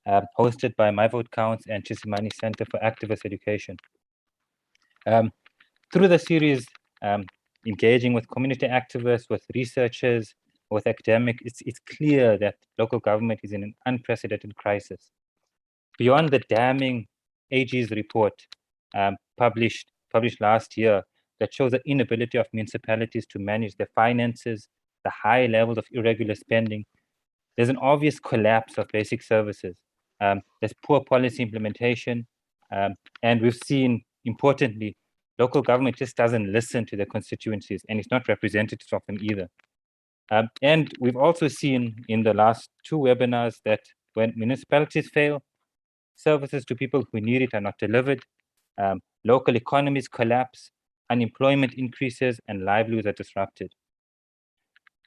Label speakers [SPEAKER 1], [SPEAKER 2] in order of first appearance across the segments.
[SPEAKER 1] hosted by My Vote Counts and Chisimani Center for Activist Education. Through the series, engaging with community activists, with researchers, with academics, it's clear that local government is in an unprecedented crisis. Beyond the damning AG's report published last year that shows the inability of municipalities to manage their finances, the high levels of irregular spending, there's an obvious collapse of basic services. There's poor policy implementation, and we've seen, importantly, local government just doesn't listen to their constituencies, and it's not representative of them either. And we've also seen in the last 2 webinars that when municipalities fail, services to people who need it are not delivered, local economies collapse, unemployment increases, and livelihoods are disrupted.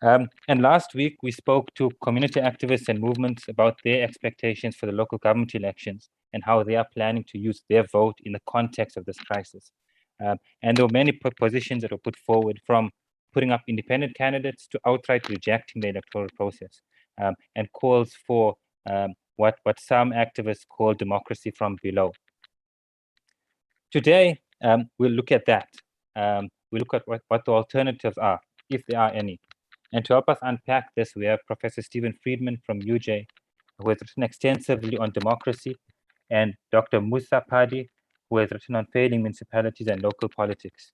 [SPEAKER 1] And last week, we spoke to community activists and movements about their expectations for the local government elections and how they are planning to use their vote in the context of this crisis. And there were many propositions that were put forward, from putting up independent candidates to outright rejecting the electoral process, and calls for what some activists call democracy from below. Today, we'll look at that. We'll look at what the alternatives are, if there are any. And to help us unpack this, we have Professor Stephen Friedman from UJ, who has written extensively on democracy, and Dr. Musa Padi, who has written on failing municipalities and local politics.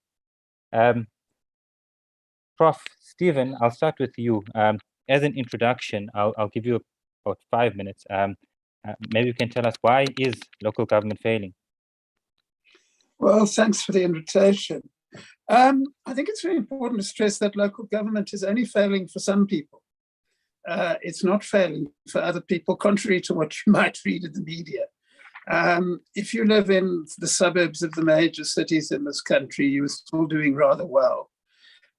[SPEAKER 1] Prof. Stephen, I'll start with you. As an introduction, I'll give you about 5 minutes. Maybe you can tell us, why is local government failing?
[SPEAKER 2] Well, thanks for the invitation. I think it's very important to stress that local government is only failing for some people. It's not failing for other people, contrary to what you might read in the media. If you live in the suburbs of the major cities in this country, you're still doing rather well.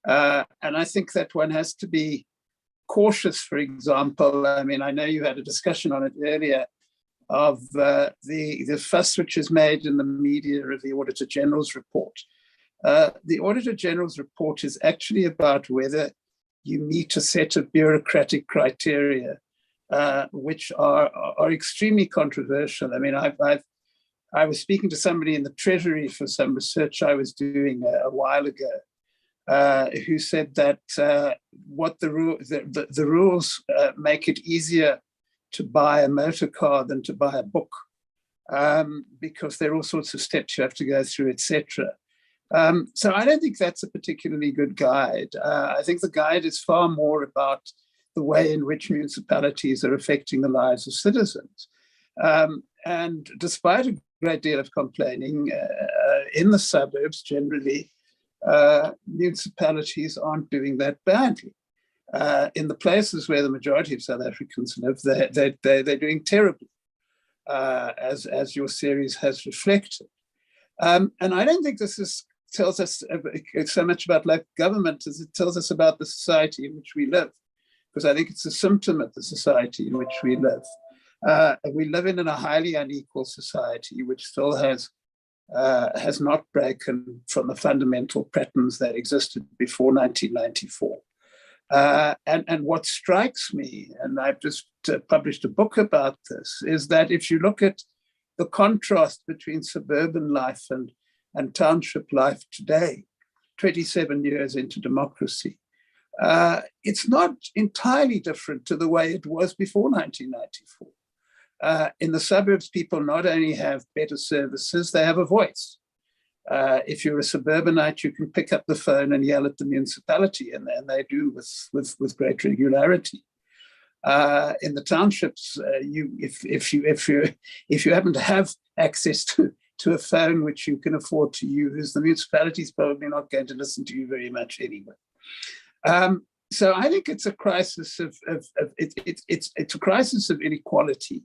[SPEAKER 2] And I think that one has to be cautious, for example. I mean, I know you had a discussion on it earlier of the fuss which is made in the media of the Auditor General's report. The Auditor General's report is actually about whether you meet a set of bureaucratic criteria, which are extremely controversial. I mean, I was speaking to somebody in the Treasury for some research I was doing a while ago, who said that what the rules make it easier to buy a motor car than to buy a book, because there are all sorts of steps you have to go through, etc. So I don't think that's a particularly good guide. I think the guide is far more about the way in which municipalities are affecting the lives of citizens. And despite a great deal of complaining in the suburbs generally, municipalities aren't doing that badly. In the places where the majority of South Africans live, they're doing terribly, as your series has reflected. And I don't think this tells us so much about local government as it tells us about the society in which we live, because I think it's a symptom of the society in which we live. We live in a highly unequal society, which still has not broken from the fundamental patterns that existed before 1994. And what strikes me, and I've just published a book about this, is that if you look at the contrast between suburban life and township life today, 27 years into democracy, it's not entirely different to the way it was before 1994. In the suburbs, people not only have better services, they have a voice. If you're a suburbanite, you can pick up the phone and yell at the municipality, and they do with great regularity. In the townships, if you happen to have access to a phone which you can afford to use, the municipality is probably not going to listen to you very much anyway. So I think it's a crisis it's a crisis of inequality,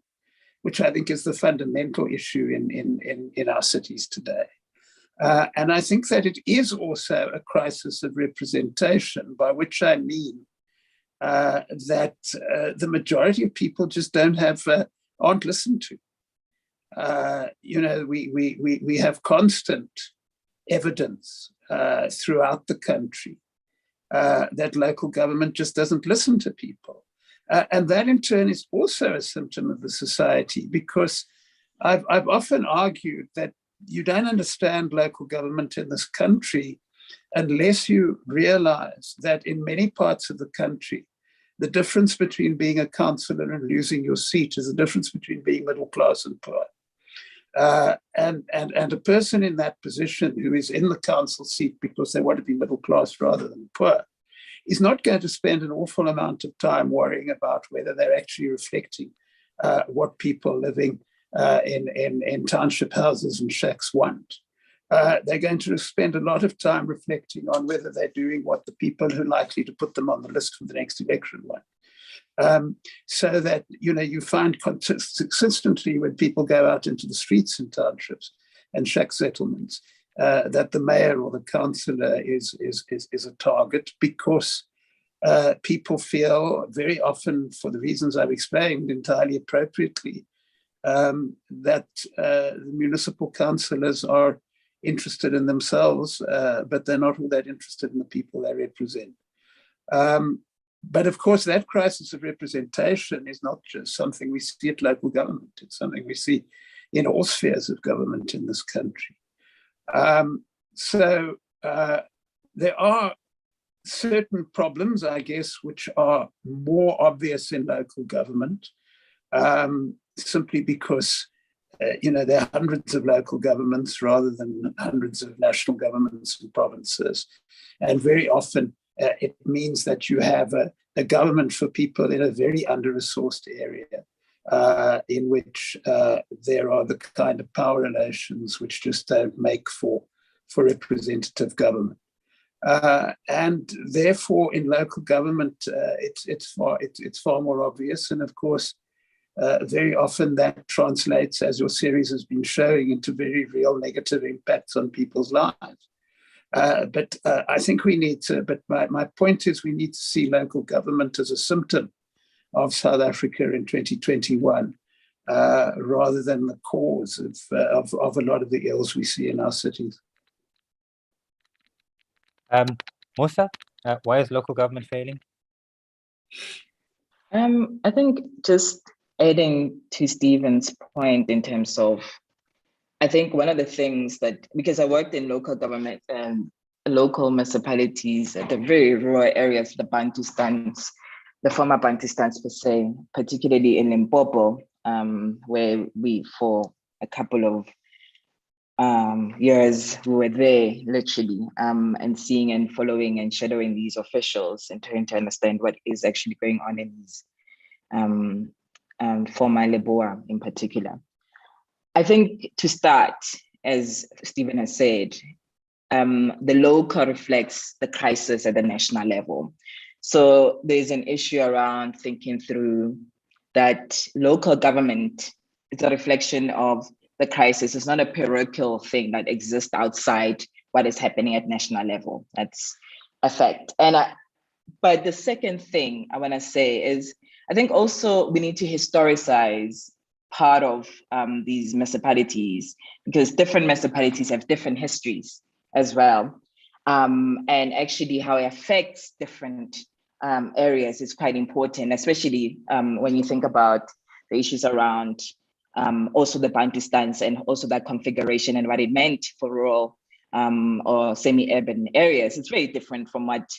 [SPEAKER 2] which I think is the fundamental issue in our cities today. And I think that it is also a crisis of representation, by which I mean that the majority of people just aren't listened to. We have constant evidence throughout the country that local government just doesn't listen to people. And that in turn is also a symptom of the society, because I've often argued that you don't understand local government in this country unless you realize that in many parts of the country, the difference between being a councillor and losing your seat is the difference between being middle class and poor. And a person in that position who is in the council seat because they want to be middle class rather than poor is not going to spend an awful amount of time worrying about whether they're actually reflecting what people living in township houses and shacks want. They're going to spend a lot of time reflecting on whether they're doing what the people who are likely to put them on the list for the next election want. So that, you find consistently when people go out into the streets in townships and shack settlements, that the mayor or the councillor is a target, because people feel very often, for the reasons I've explained entirely appropriately, that the municipal councillors are interested in themselves, but they're not all that interested in the people they represent. But of course, that crisis of representation is not just something we see at local government. It's something we see in all spheres of government in this country. So there are certain problems, I guess, which are more obvious in local government, simply because there are hundreds of local governments rather than hundreds of national governments and provinces. And very often it means that you have a government for people in a very under-resourced area, in which there are the kind of power relations which just don't make for representative government. And therefore, in local government, it's far more obvious. And of course, very often that translates, as your series has been showing, into very real negative impacts on people's lives. But I think we need to, but my point is we need to see local government as a symptom of South Africa in 2021, rather than the cause of a lot of the ills we see in our cities.
[SPEAKER 1] Musa, why is local government failing?
[SPEAKER 3] I think just adding to Stephen's point in terms of, I think one of the things that, because I worked in local government and local municipalities at the very rural areas, the Bantustans, the former Bantustans per se, particularly in Limpopo, where we, for a couple of years, we were there literally, and seeing and following and shadowing these officials and trying to understand what is actually going on in these former Leboa in particular. I think to start, as Stephen has said, the local reflects the crisis at the national level. So there's an issue around thinking through that local government is a reflection of the crisis. It's not a parochial thing that exists outside what is happening at national level. That's a fact. But the second thing I want to say is, I think also we need to historicize part of these municipalities, because different municipalities have different histories as well. And actually how it affects different areas is quite important, especially when you think about the issues around also the Bantustans and also that configuration and what it meant for rural or semi-urban areas. It's very different from what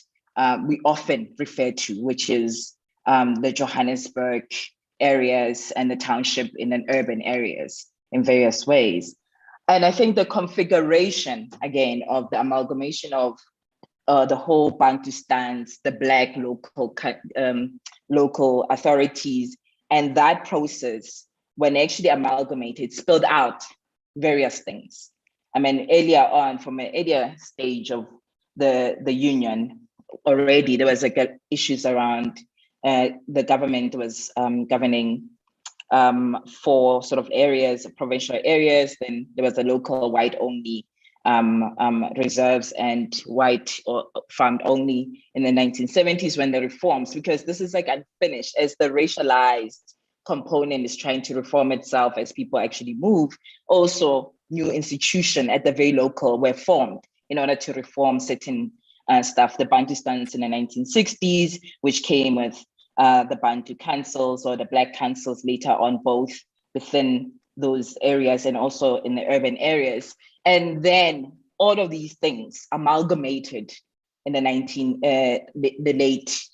[SPEAKER 3] we often refer to, which is the Johannesburg areas and the township in an urban areas in various ways. And I think the configuration, again, of the amalgamation of the whole Bantustans, the Black local authorities, and that process, when actually amalgamated, spilled out various things. I mean, earlier on, from an earlier stage of the union, already there was like issues around the government was governing for sort of areas, provincial areas. Then there was a local white only reserves and white or farmed only in the 1970s when the reforms, because this is like unfinished as the racialized component is trying to reform itself as people actually move. Also, new institutions at the very local were formed in order to reform certain stuff. The Bantustans in the 1960s, which came with the Bantu councils or the Black councils later on, both within those areas and also in the urban areas. And then all of these things amalgamated in the late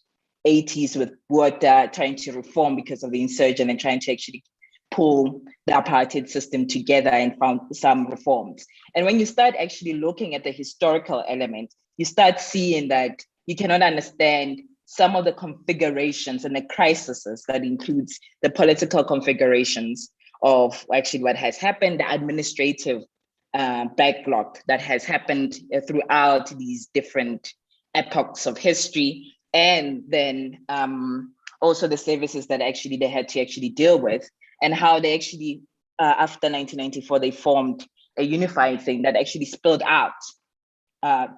[SPEAKER 3] 80s with Botha trying to reform because of the insurgent and trying to actually pull the apartheid system together and found some reforms. And when you start actually looking at the historical element, you start seeing that you cannot understand some of the configurations and the crises that includes the political configurations of actually what has happened, the administrative backlog that has happened throughout these different epochs of history, and then also the services that actually they had to actually deal with, and how they actually, after 1994, they formed a unified thing that actually spilled out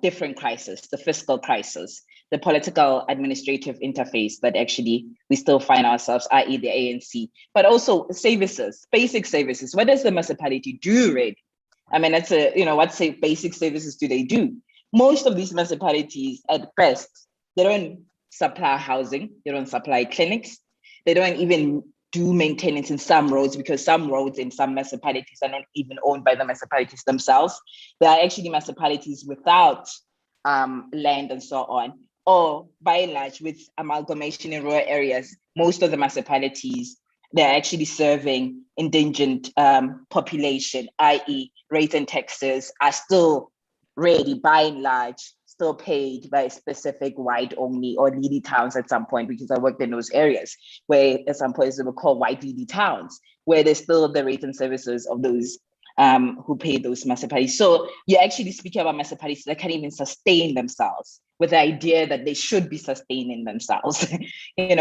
[SPEAKER 3] different crises, the fiscal crisis, the political administrative interface that actually we still find ourselves, i.e. the ANC, but also services, basic services. What does the municipality do, really? I mean, that's what basic services do they do? Most of these municipalities, at best, they don't supply housing, they don't supply clinics, they don't even do maintenance in some roads, because some roads in some municipalities are not even owned by the municipalities themselves. There are actually municipalities without land and so on, or by and large with amalgamation in rural areas. Most of the municipalities, they're actually serving indigent population, i.e. rates and taxes are still really by and large still paid by specific white only or needy towns at some point, because I worked in those areas where at some point they were called white needy towns, where there's still the rates and services of those who pay those municipalities. So you're actually speaking about municipalities that can't even sustain themselves, with the idea that they should be sustaining themselves, in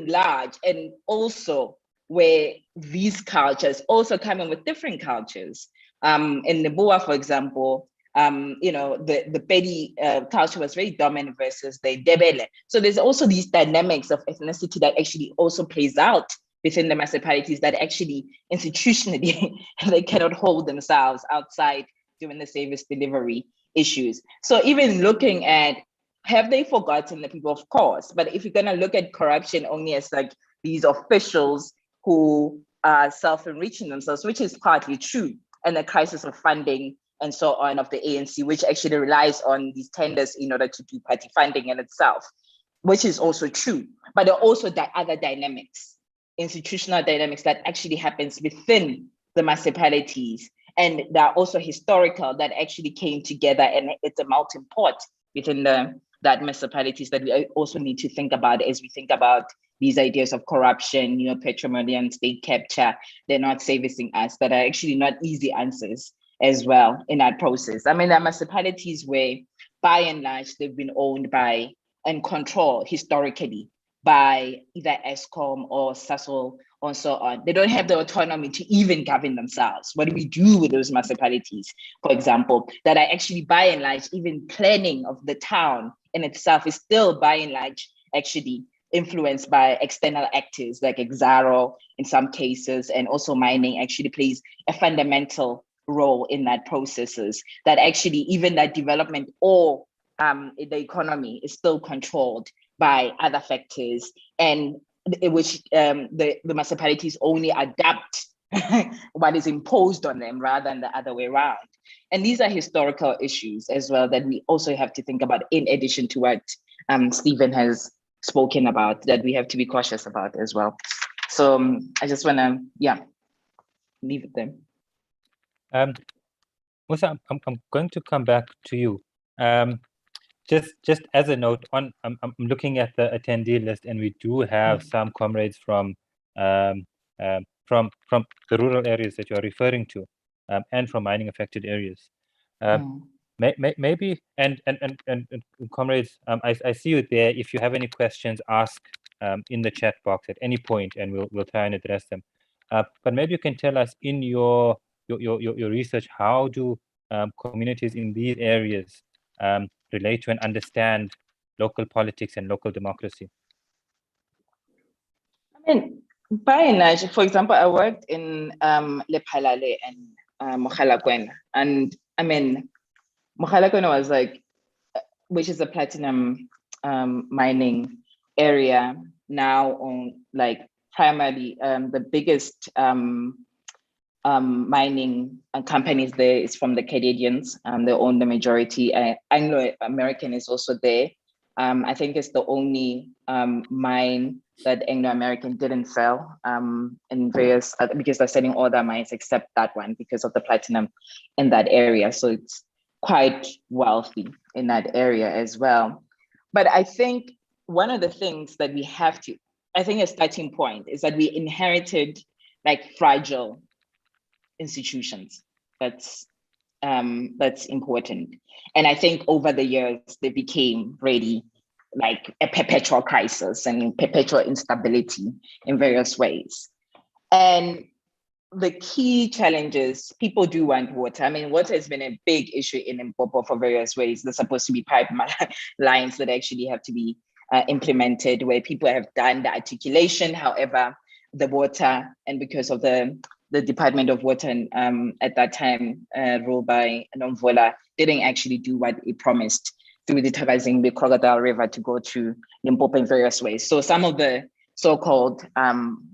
[SPEAKER 3] large, and also where these cultures also come in with different cultures. In Leboa, for example, the Pedi culture was very dominant versus the Ndebele. So there's also these dynamics of ethnicity that actually also plays out within the municipalities that actually institutionally they cannot hold themselves outside during the service delivery issues. So even looking at, have they forgotten the people? Of course, but if you're gonna look at corruption only as like these officials who are self-enriching themselves, which is partly true, and the crisis of funding and so on of the ANC, which actually relies on these tenders in order to do party funding in itself, which is also true. But there are also other dynamics, institutional dynamics that actually happens within the municipalities. And there are also historical that actually came together, and it's a melting pot within that municipalities that we also need to think about as we think about these ideas of corruption, patrimony and state capture. They're not servicing us, that are actually not easy answers as well in that process. I mean, there are municipalities where by and large, they've been owned by and controlled historically by either ESCOM or SASOL or so on. They don't have the autonomy to even govern themselves. What do we do with those municipalities, for example, that are actually by and large, even planning of the town in itself is still by and large actually influenced by external actors like Exxaro in some cases, and also mining actually plays a fundamental role in that processes, that actually even that development or the economy is still controlled by other factors, and which the municipalities only adapt what is imposed on them rather than the other way around. And these are historical issues as well that we also have to think about, in addition to what Stephen has spoken about, that we have to be cautious about as well. So I just want to, leave it there.
[SPEAKER 1] Musa, I'm going to come back to you. Just as a note, I'm looking at the attendee list, and we do have some comrades from the rural areas that you're referring to, and from mining affected areas. Maybe and comrades, I see you there. If you have any questions, ask in the chat box at any point, and we'll try and address them. But maybe you can tell us in your research, how do communities in these areas relate to and understand local politics and local democracy?
[SPEAKER 3] I mean, by and large, for example, I worked in Lephalale and Mogalakwena, and I mean, Mogalakwena was like, which is a platinum mining area now on like primarily the biggest mining companies there is from the Canadians. They own the majority. Anglo American is also there. I think it's the only mine that Anglo American didn't sell in various, because they're selling all their mines except that one because of the platinum in that area. So it's quite wealthy in that area as well. But I think one of the things that we have to, I think a starting point is that we inherited like fragile institutions. That's important. And I think over the years, they became really like a perpetual crisis and perpetual instability in various ways. And the key challenges, people do want water. I mean, water has been a big issue in Limpopo for various ways. There's supposed to be pipe lines that actually have to be implemented where people have done the articulation. However, the water, and because of the Department of Water at that time, ruled by Nomvula, didn't actually do what it promised through digitizing the Crocodile River to go to Limpopo in various ways. So some of the so-called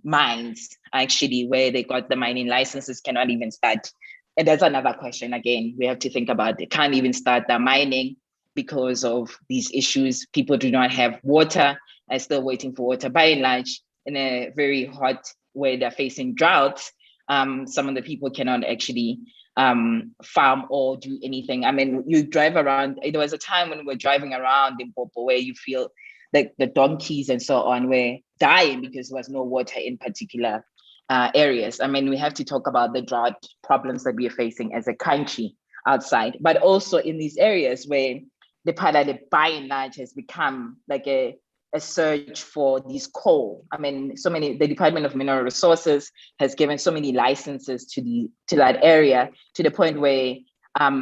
[SPEAKER 3] mines, actually, where they got the mining licenses, cannot even start. And that's another question, again, we have to think about. They can't even start the mining because of these issues. People do not have water, are still waiting for water. By and large, in a very hot way, they're facing droughts. Some of the people cannot actually farm or do anything. I mean, you drive around, there was a time when we were driving around in Limpopo where you feel like the donkeys and so on were dying because there was no water in particular areas. I mean, we have to talk about the drought problems that we are facing as a country outside, but also in these areas where the Padale by and large has become like a search for these coal. I mean, the Department of Mineral Resources has given so many licenses to that area, to the point where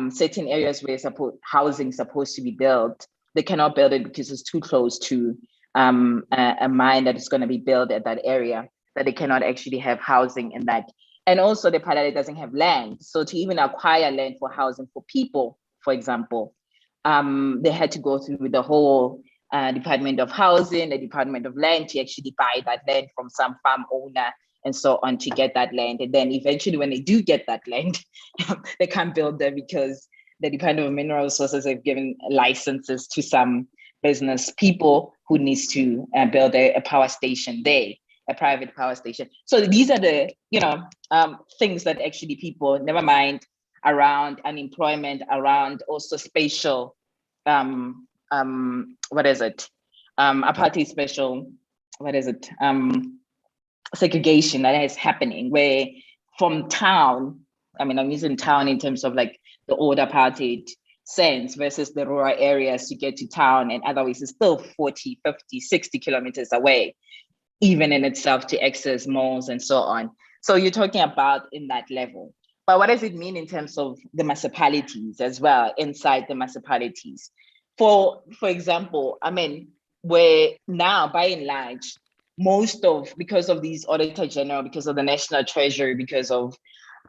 [SPEAKER 3] certain areas where housing is supposed to be built, they cannot build it because it's too close to a mine that is going to be built at that area, that they cannot actually have housing in that. And also the Padale doesn't have land. So to even acquire land for housing for people, for example, they had to go through the whole Department of Housing, the Department of Land to actually buy that land from some farm owner and so on to get that land. And then eventually when they do get that land, they can't build there because the Department of Mineral Resources have given licenses to some business people who needs to build a power station there, a private power station. So these are the things that actually people, never mind around unemployment, around also spatial, apartheid spatial, segregation that is happening, where from town, I mean, I'm using town in terms of like the old apartheid sense versus the rural areas to get to town, and otherwise it's still 40, 50, 60 kilometers away, even in itself, to access malls and so on. So you're talking about in that level. But what does it mean in terms of the municipalities as well, inside the municipalities? For example, I mean, where now by and large, because of these Auditor General, because of the National Treasury, because of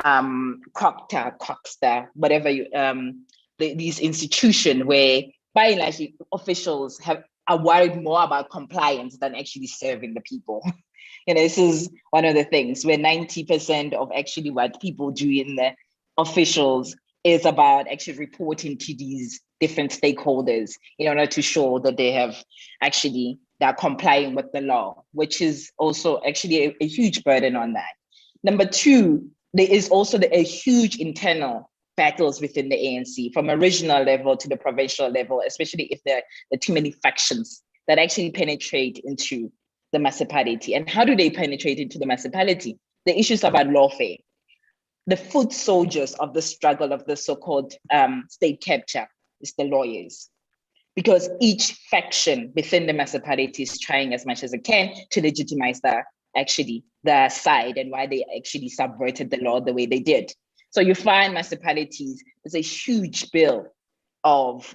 [SPEAKER 3] Coxta, whatever these institutions where by and large officials are worried more about compliance than actually serving the people. This is one of the things where 90% of actually what people do in the officials is about actually reporting to these different stakeholders in order to show that they're complying with the law, which is also actually a huge burden on that. Number two, there is also a huge internal battles within the ANC from a regional level to the provincial level, especially if there are too many factions that actually penetrate into the municipality. And how do they penetrate into the municipality? The issues about lawfare. The foot soldiers of the struggle of the so-called state capture is the lawyers, because each faction within the municipality is trying as much as it can to legitimize their side and why they actually subverted the law the way they did. So you find municipalities, there's a huge bill of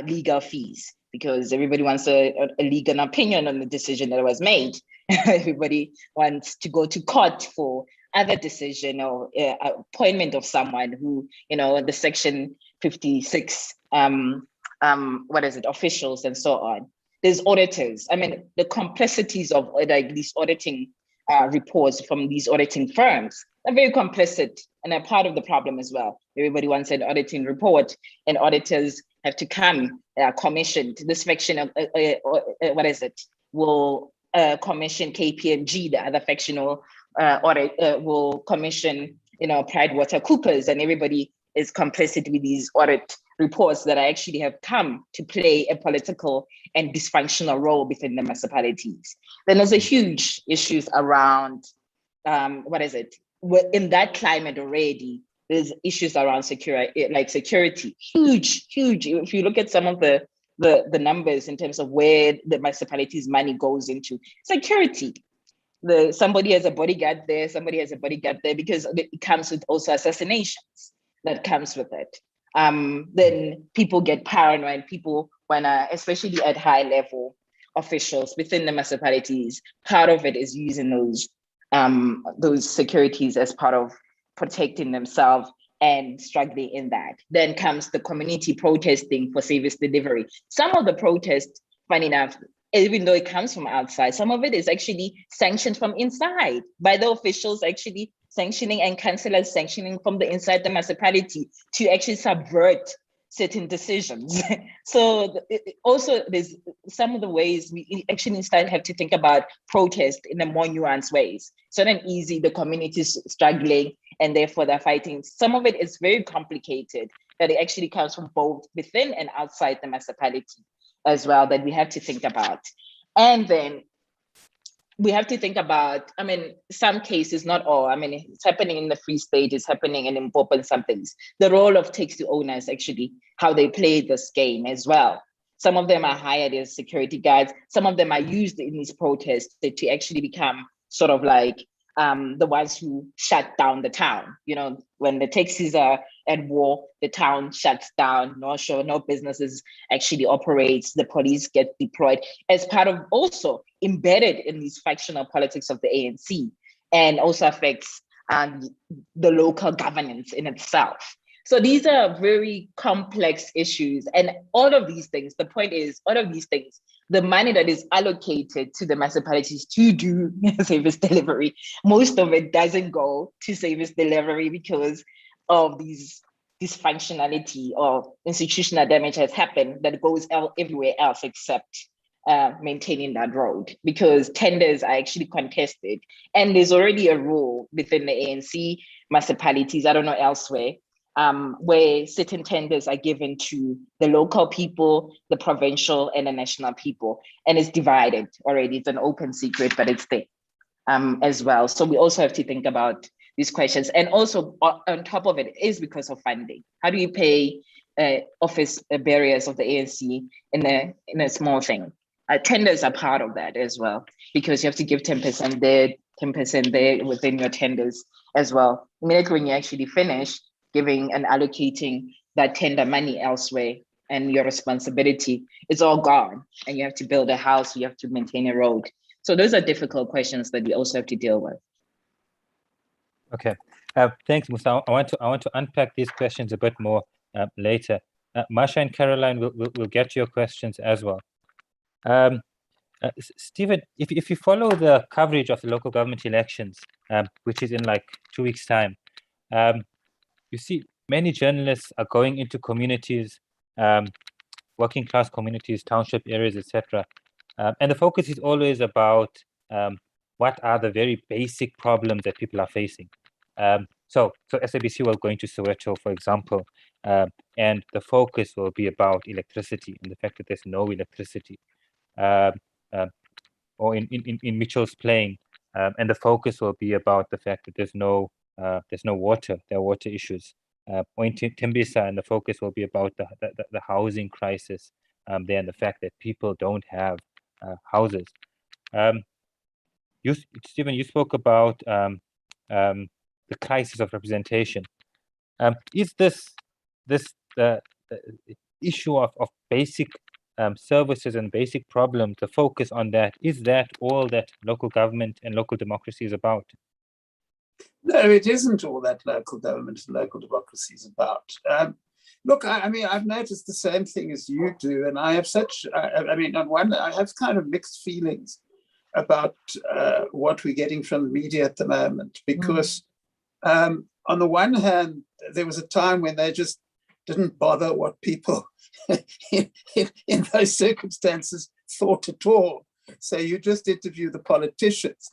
[SPEAKER 3] legal fees because everybody wants a legal opinion on the decision that was made. Everybody wants to go to court for other decision or appointment of someone who, the Section 56, officials and so on. there's auditors. I mean, the complexities of like these auditing reports from these auditing firms are very complicit and are part of the problem as well. Everybody wants an auditing report, and auditors have to come commissioned. This faction of will commission KPMG, the other factional will commission, PricewaterhouseCoopers, and everybody is complicit with these audit reports that actually have come to play a political and dysfunctional role within the municipalities. Then there's a huge issues around, in that climate already, there's issues around security, huge. If you look at some of the numbers in terms of where the municipalities' money goes into, security. Somebody has a bodyguard there, because it comes with also assassinations that comes with it. Then people get paranoid. People wanna, especially at high level officials within the municipalities, part of it is using those securities as part of protecting themselves and struggling in that. Then comes the community protesting for service delivery. Some of the protests, funny enough, even though it comes from outside, some of it is actually sanctioned from inside by the officials actually sanctioning, and councillors sanctioning from the inside the municipality to actually subvert certain decisions. So also there's some of the ways we actually instead have to think about protest in a more nuanced ways. It's not easy, the community is struggling and therefore they're fighting. Some of it is very complicated, that it actually comes from both within and outside the municipality as well, that we have to think about. And then we have to think about, some cases, not all. It's happening in the Free State, it's happening in Limpopo and some things. The role of taxi owners, actually, how they play this game as well. Some of them are hired as security guards. Some of them are used in these protests to actually become sort of like the ones who shut down the town. When the taxis are at war, the town shuts down, no businesses actually operates, the police get deployed as part of also embedded in these factional politics of the ANC, and also affects the local governance in itself. So these are very complex issues. And all of these things, the point is, all of these things, the money that is allocated to the municipalities to do service delivery, most of it doesn't go to service delivery because of these dysfunctionality or institutional damage has happened that goes everywhere else except maintaining that road, because tenders are actually contested. And there's already a rule within the ANC municipalities, I don't know elsewhere, where certain tenders are given to the local people, the provincial and the national people, and it's divided already. It's an open secret, but it's there as well. So we also have to think about these questions. And also on top of it is because of funding. How do you pay office barriers of the ANC in a small thing? Tenders are part of that as well, because you have to give 10% there, 10% there within your tenders as well. Immediately when you actually finish giving and allocating that tender money elsewhere, and your responsibility is all gone, and you have to build a house, you have to maintain a road. So those are difficult questions that we also have to deal with.
[SPEAKER 1] Okay, thanks, Musa. I want to unpack these questions a bit more later. Masha and Caroline will get to your questions as well. Stephen, if you follow the coverage of the local government elections, which is in like 2 weeks' time, you see many journalists are going into communities, working class communities, township areas, etc. And the focus is always about what are the very basic problems that people are facing. So SABC will go into Soweto, for example, and the focus will be about electricity and the fact that there's no electricity. Or in Mitchell's Plain, and the focus will be about the fact that there's no water. There are water issues. Or in Tembisa, and the focus will be about the housing crisis there, and the fact that people don't have houses. Stephen, you spoke about the crisis of representation. Is this issue of basic services and basic problems, the focus on that, is that all that local government and local democracy is about?
[SPEAKER 2] No, it isn't all that local government and local democracy is about. Look, I mean, I've noticed the same thing as you do, and I have such, I mean, on one, I have kind of mixed feelings about what we're getting from the media at the moment, because on the one hand, there was a time when they just didn't bother what people in those circumstances thought at all. So you just interview the politicians.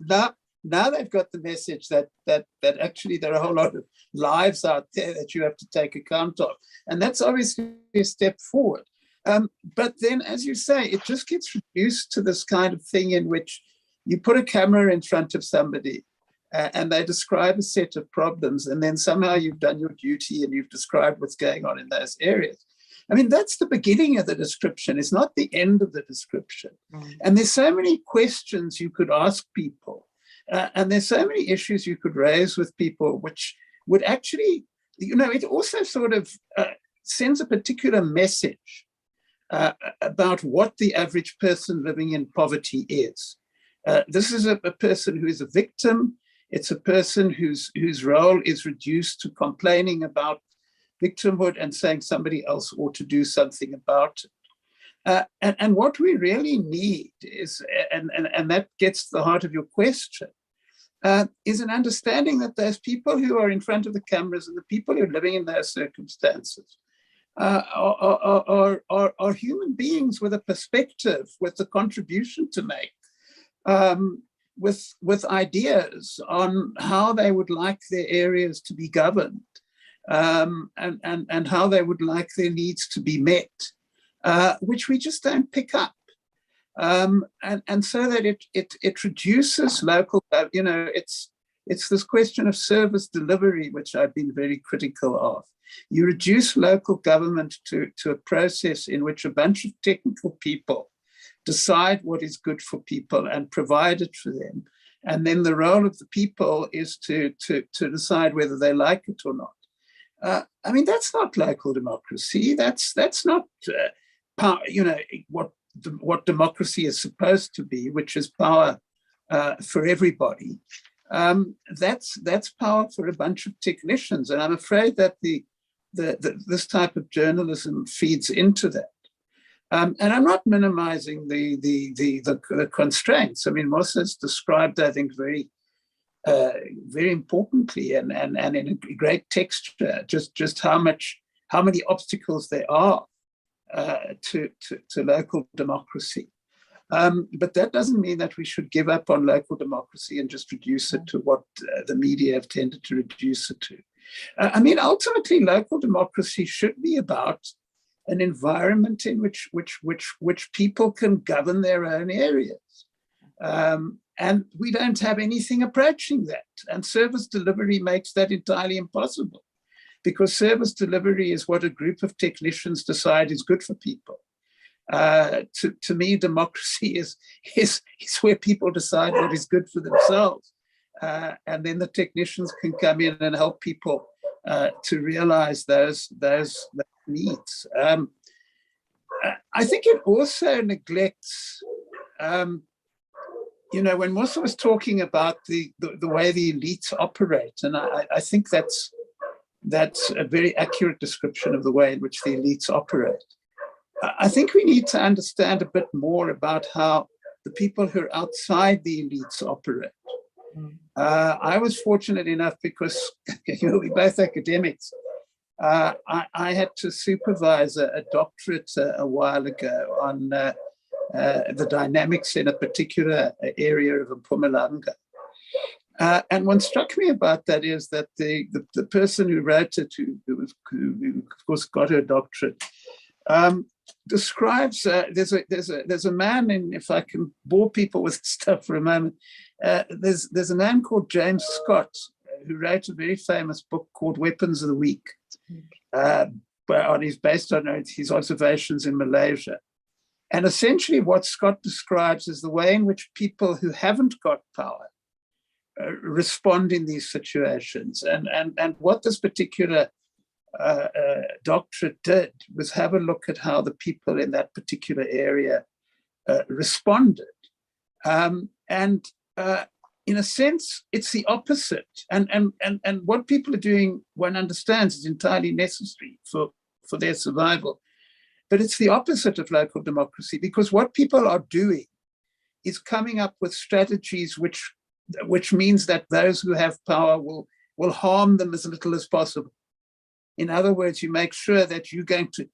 [SPEAKER 2] Now they've got the message that actually there are a whole lot of lives out there that you have to take account of. And that's obviously a step forward. But then, as you say, it just gets reduced to this kind of thing in which you put a camera in front of somebody and they describe a set of problems, and then somehow you've done your duty and you've described what's going on in those areas. I mean, that's the beginning of the description. It's not the end of the description. And there's so many questions you could ask people. And there's so many issues you could raise with people, which would actually, it also sort of sends a particular message about what the average person living in poverty is. This is a person who is a victim. It's a person whose role is reduced to complaining about victimhood and saying somebody else ought to do something about it. And what we really need is, and that gets to the heart of your question, is an understanding that those people who are in front of the cameras and the people who are living in those circumstances are human beings with a perspective, with a contribution to make, with ideas on how they would like their areas to be governed, and how they would like their needs to be met, which we just don't pick up. And so that it reduces local, it's this question of service delivery, which I've been very critical of. You reduce local government to a process in which a bunch of technical people decide what is good for people and provide it for them. And then the role of the people is to decide whether they like it or not. I mean, that's not local democracy. That's not, what democracy is supposed to be, which is power for everybody. That's power for a bunch of technicians. And I'm afraid that this type of journalism feeds into that. And I'm not minimizing the constraints. I mean, Moses described, I think, very importantly and in a great texture, just how many obstacles there are to local democracy. But that doesn't mean that we should give up on local democracy and just reduce it to what the media have tended to reduce it to. I mean, ultimately, local democracy should be about an environment in which people can govern their own areas. And we don't have anything approaching that. And service delivery makes that entirely impossible, because service delivery is what a group of technicians decide is good for people. To me, democracy is where people decide what is good for themselves. And then the technicians can come in and help people to realize those needs. I think it also neglects, when Musa was talking about the way the elites operate, and I think that's a very accurate description of the way in which the elites operate. I think we need to understand a bit more about how the people who are outside the elites operate. I was fortunate enough because we're both academics. I had to supervise a doctorate a while ago on the dynamics in a particular area of Mpumalanga. And what struck me about that is that the person who wrote it, who of course got her doctorate, describes there's a man, and if I can bore people with stuff for a moment, there's a man called James Scott who wrote a very famous book called Weapons of the Weak, based on his observations in Malaysia. And essentially what Scott describes is the way in which people who haven't got power respond in these situations. And what this particular doctorate did was have a look at how the people in that particular area responded. In a sense, it's the opposite. And what people are doing, one understands, is entirely necessary for for their survival. But it's the opposite of local democracy, because what people are doing is coming up with strategies which means that those who have power will harm them as little as possible. In other words, you make sure that you're going to,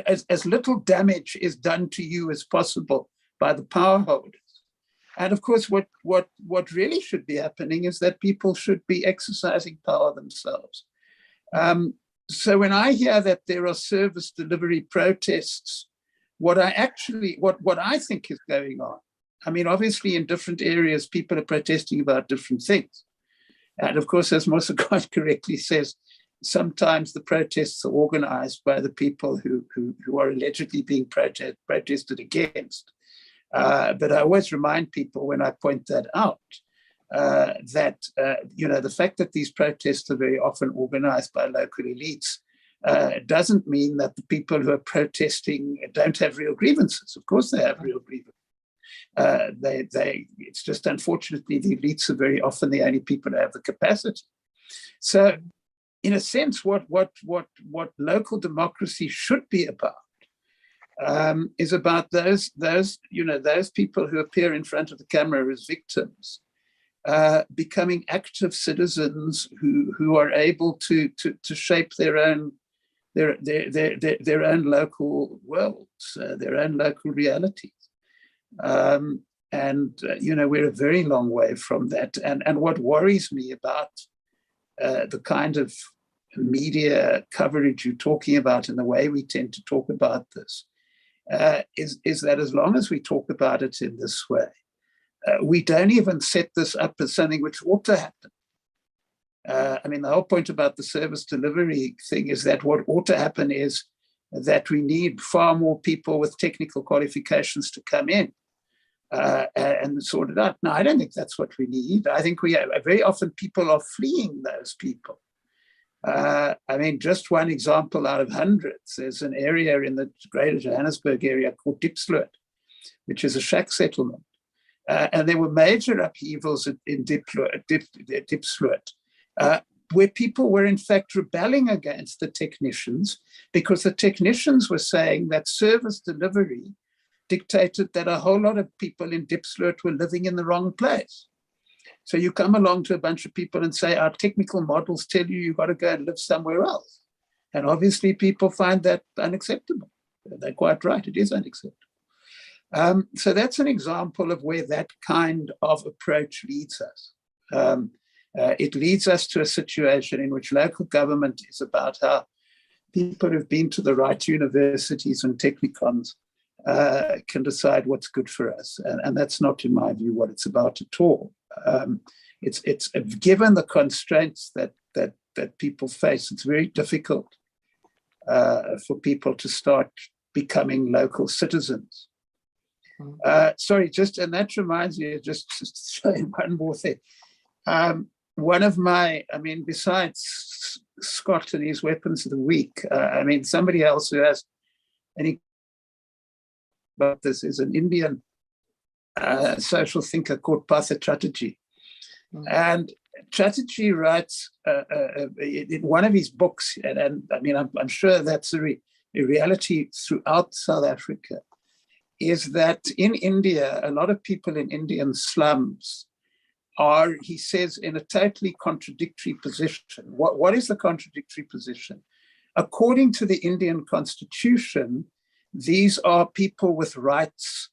[SPEAKER 2] as little damage is done to you as possible by the power holders. And of course, what really should be happening is that people should be exercising power themselves. So when I hear that there are service delivery protests, what I think is going on, I mean, obviously in different areas, people are protesting about different things. And of course, as Mosa quite correctly says, sometimes the protests are organized by the people who are allegedly being protested against. But I always remind people when I point that out, that the fact that these protests are very often organized by local elites doesn't mean that the people who are protesting don't have real grievances. Of course they have real grievances. It's just unfortunately the elites are very often the only people who have the capacity. So in a sense, what local democracy should be about is about those people who appear in front of the camera as victims, becoming active citizens who are able to shape their own local worlds, their own local realities. We're a very long way from that. And what worries me about the kind of media coverage you're talking about and the way we tend to talk about this is that as long as we talk about it in this way, we don't even set this up as something which ought to happen. The whole point about the service delivery thing is that what ought to happen is that we need far more people with technical qualifications to come in and sort it out. Now, I don't think that's what we need. I think very often people are fleeing those people. Just one example out of hundreds, there's an area in the greater Johannesburg area called Diepsloot, which is a shack settlement. And there were major upheavals in Diepsloot, where people were in fact rebelling against the technicians because the technicians were saying that service delivery dictated that a whole lot of people in Diepsloot were living in the wrong place. So you come along to a bunch of people and say, our technical models tell you you've got to go and live somewhere else. And obviously people find that unacceptable. They're quite right, it is unacceptable. So that's an example of where that kind of approach leads us. It leads us to a situation in which local government is about how people who've been to the right universities and technicons can decide what's good for us. And that's not, in my view, what it's about at all. It's given the constraints that people face, it's very difficult for people to start becoming local citizens. And that reminds me of just saying one more thing. One of my, besides Scott and his weapons of the week, somebody else who has any about this is an Indian social thinker called Partha Chatterjee. And Chatterjee writes in one of his books, and I'm sure that's a reality throughout South Africa, is that in India, a lot of people in Indian slums are, he says, in a totally contradictory position. What is the contradictory position? According to the Indian constitution, these are people with rights,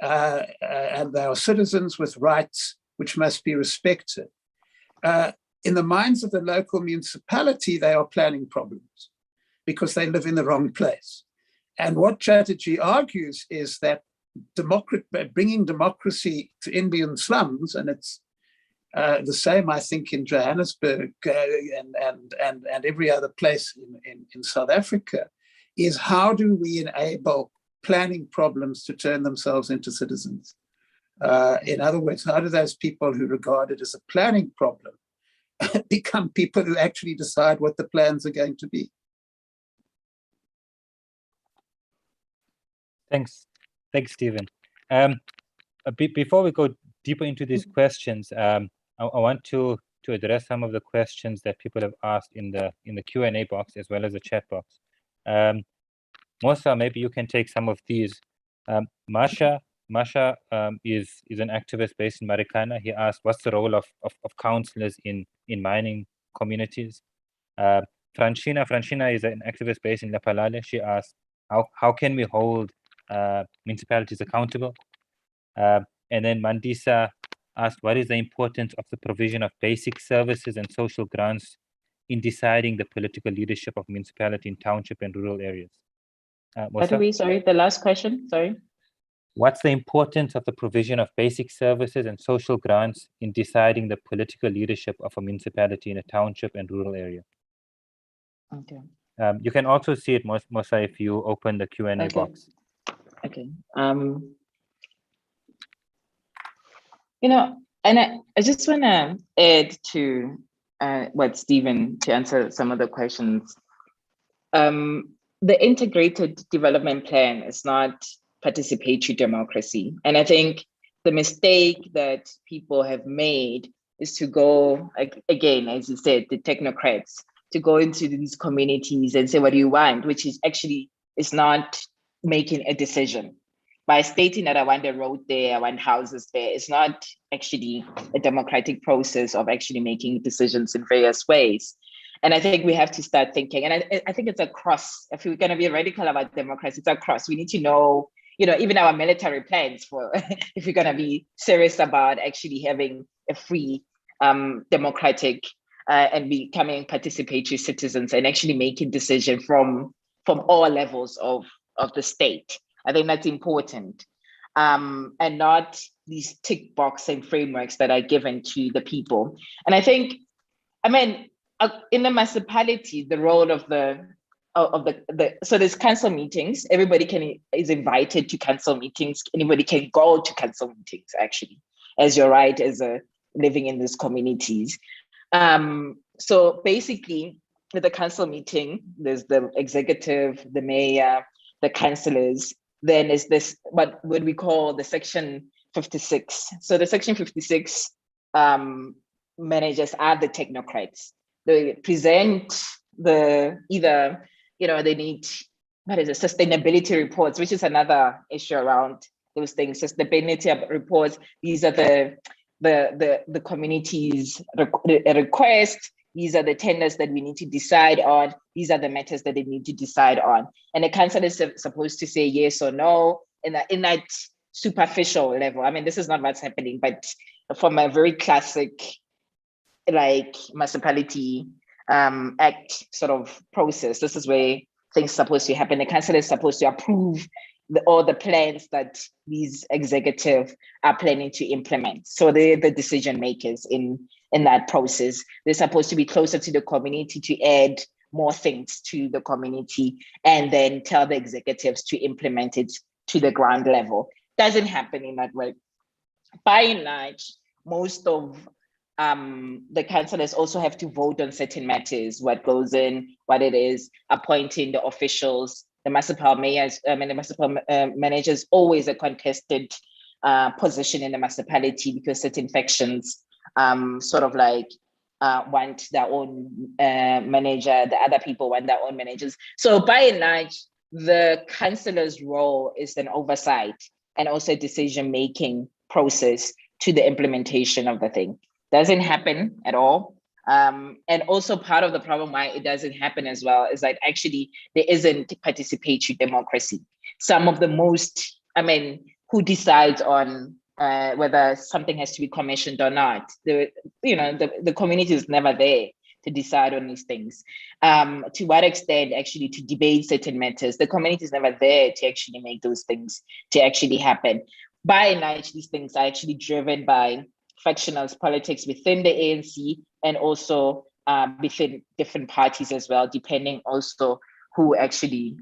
[SPEAKER 2] and they are citizens with rights which must be respected. In the minds of the local municipality, they are planning problems because they live in the wrong place. And what Chatterjee argues is that bringing democracy to Indian slums, and it's the same, I think, in Johannesburg and every other place in South Africa, is how do we enable planning problems to turn themselves into citizens? In other words, how do those people who regard it as a planning problem become people who actually decide what the plans are going to be?
[SPEAKER 1] Thanks, Stephen. Before we go deeper into these questions, I want to address some of the questions that people have asked in the Q&A box as well as the chat box. Musa, maybe you can take some of these. Masha is an activist based in Marikana. He asked, what's the role of councillors in mining communities? Franchina is an activist based in Lephalale. She asked, how can we hold municipalities accountable? And then Mandisa asked, what is the importance of the provision of basic services and social grants in deciding the political leadership of municipality in township and rural areas?
[SPEAKER 3] Sorry, the last question, sorry.
[SPEAKER 1] What's the importance of the provision of basic services and social grants in deciding the political leadership of a municipality in a township and rural area?
[SPEAKER 3] Okay.
[SPEAKER 1] You can also see it, Musa, if you open the Q&A box.
[SPEAKER 3] Okay. You know, and I just want to add to what Stephen, to answer some of the questions. The integrated development plan is not participatory democracy. And I think the mistake that people have made is to go, again, as you said, the technocrats, to go into these communities and say, what do you want? Which is actually, is not making a decision. By stating that I want a road there, I want houses there, it's not actually a democratic process of actually making decisions in various ways. And I think we have to start thinking, and I think it's across, if we're going to be radical about democracy, it's across. We need to know, even our military plans for, if we're going to be serious about actually having a free, democratic, and becoming participatory citizens and actually making decisions from all levels of the state. I think that's important, and not these tick boxing frameworks that are given to the people. And I think, in the municipality, the role of so there's council meetings. Everybody is invited to council meetings. Anybody can go to council meetings, actually, as you're right, as living in these communities. So basically, with the council meeting, there's the executive, the mayor, the councillors. Then is this what we call the Section 56. So the Section 56 managers are the technocrats. They present they need, sustainability reports, which is another issue around those things. Sustainability reports, these are the community's request. These are the tenders that we need to decide on. These are the matters that they need to decide on. And the council is supposed to say yes or no in that superficial level. This is not what's happening, but from a very classic, municipality act sort of process, this is where things are supposed to happen. The council is supposed to approve all the plans that these executives are planning to implement. So they're the decision makers in that process. They're supposed to be closer to the community to add more things to the community and then tell the executives to implement it to the ground level. Doesn't happen in that way. By and large, most of the councillors also have to vote on certain matters, what goes in, what it is, appointing the officials. The municipal mayors, the municipal managers, always a contested position in the municipality because certain factions want their own manager, the other people want their own managers. So by and large, the councillor's role is an oversight and also decision-making process to the implementation of the thing. Doesn't happen at all. And also part of the problem why it doesn't happen as well is that actually there isn't participatory democracy. Some of the most, who decides on whether something has to be commissioned or not? The community is never there to decide on these things. To what extent actually to debate certain matters? The community is never there to actually make those things to actually happen. By and large, these things are actually driven by factional politics within the ANC and also within different parties as well, depending also who actually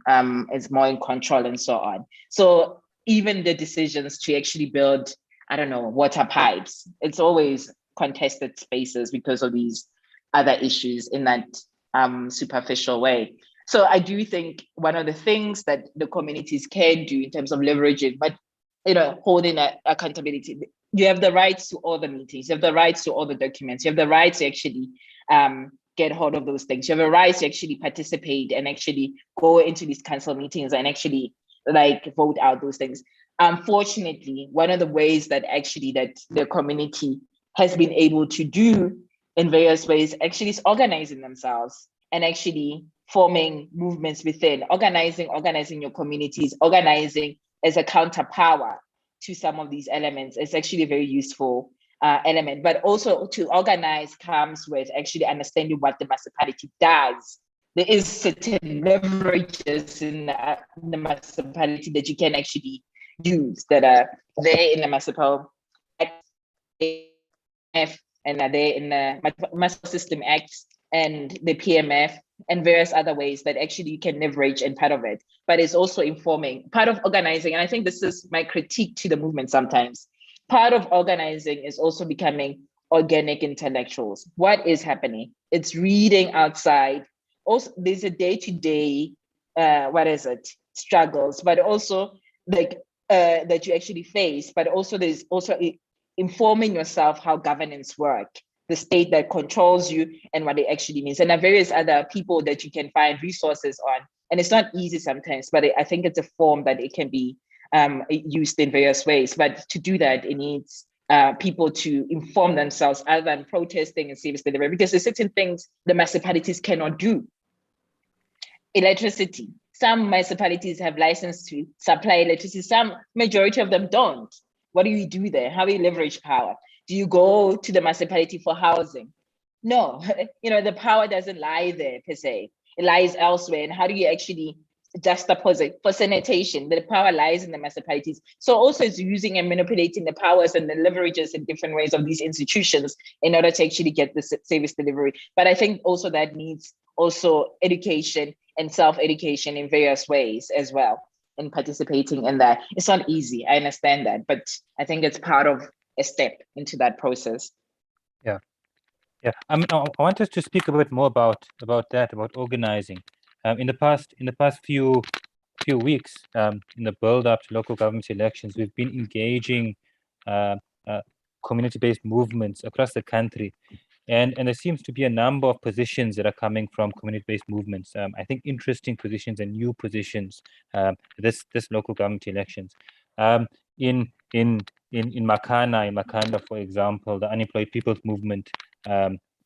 [SPEAKER 3] is more in control and so on. So even the decisions to actually build, water pipes, it's always contested spaces because of these other issues in that superficial way. So I do think one of the things that the communities can do in terms of leveraging, but holding accountability, you have the rights to all the meetings, you have the rights to all the documents, you have the right to actually get hold of those things. You have a right to actually participate and actually go into these council meetings and actually like vote out those things. Unfortunately, one of the ways that actually that the community has been able to do in various ways actually is organizing themselves and actually forming movements within, organizing your communities, organizing as a counterpower to some of these elements. It's actually a very useful element, but also to organize comes with actually understanding what the municipality does. There is certain leverages in the municipality that you can actually use that are there in the municipal act and are there in the Municipal System Act and the PMF and various other ways that actually you can leverage and part of it, but it's also informing, part of organizing. And I think this is my critique to the movement sometimes. Part of organizing is also becoming organic intellectuals. What is happening? It's reading outside. Also, there's a day-to-day, struggles, but also like that you actually face, but also there's also informing yourself how governance work, the state that controls you and what it actually means. And there are various other people that you can find resources on. And it's not easy sometimes, but I think it's a form that it can be used in various ways. But to do that, it needs people to inform themselves other than protesting and service delivery, because there's certain things the municipalities cannot do. Electricity. Some municipalities have license to supply electricity. Some, majority of them don't. What do you do there? How do you leverage power? Do you go to the municipality for housing? No, the power doesn't lie there per se. It lies elsewhere. And how do you actually juxtapose it? For sanitation, the power lies in the municipalities. So also it's using and manipulating the powers and the leverages in different ways of these institutions in order to actually get the service delivery. But I think also that needs also education and self-education in various ways as well, in participating in that. It's not easy, I understand that, but I think it's part of a step into that process.
[SPEAKER 1] Yeah. I mean, I want us to speak a bit more about organizing. In the past few weeks, in the build-up to local government elections, we've been engaging community-based movements across the country, and there seems to be a number of positions that are coming from community-based movements. I think interesting positions and new positions this local government elections. In Makanda, for example, the Unemployed People's Movement